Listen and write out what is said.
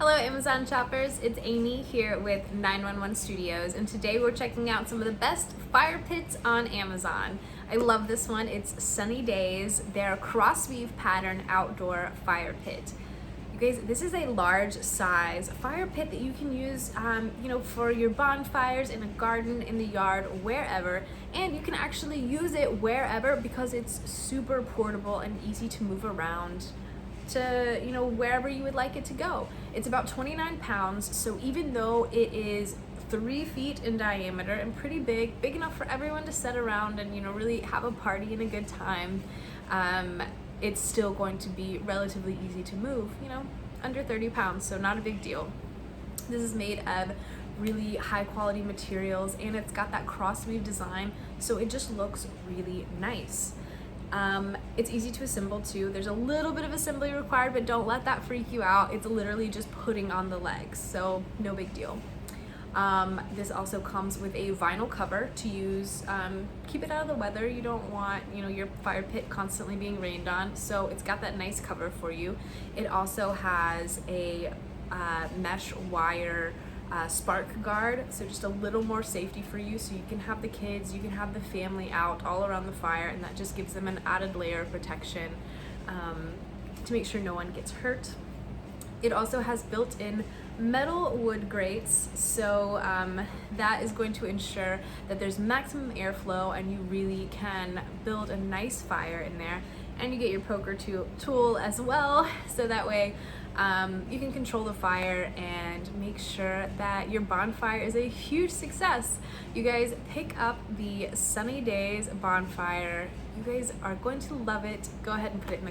Hello Amazon shoppers, it's Amy here with 911 Studios, and today we're checking out some of the best fire pits on Amazon. I love this one. It's Sunnydaze, their Crossweave pattern outdoor fire pit. You guys, this is a large size fire pit that you can use for your bonfires in a garden, in the yard, wherever, and you can actually use it wherever because it's super portable and easy to move around to wherever you would like it to go. It's about 29 pounds, so even though it is 3 feet in diameter and pretty big enough for everyone to sit around and really have a party and a good time, it's still going to be relatively easy to move, under 30 pounds, so not a big deal. This is made of really high quality materials and it's got that crossweave design, so it just looks really nice. It's easy to assemble too. There's a little bit of assembly required, but don't let that freak you out. It's literally just putting on the legs, so no big deal. This also comes with a vinyl cover to use, keep it out of the weather. You don't want your fire pit constantly being rained on, so it's got that nice cover for you. It also has a mesh wire spark guard, so just a little more safety for you, so you can have the kids, you can have the family out all around the fire, and that just gives them an added layer of protection to make sure no one gets hurt. It also has built-in metal wood grates, so that is going to ensure that there's maximum airflow and you really can build a nice fire in there. And you get your poker tool as well, so that way you can control the fire and make sure that your bonfire is a huge success. You guys, pick up the Sunnydaze bonfire. You guys are going to love it. Go ahead and put it in the comments.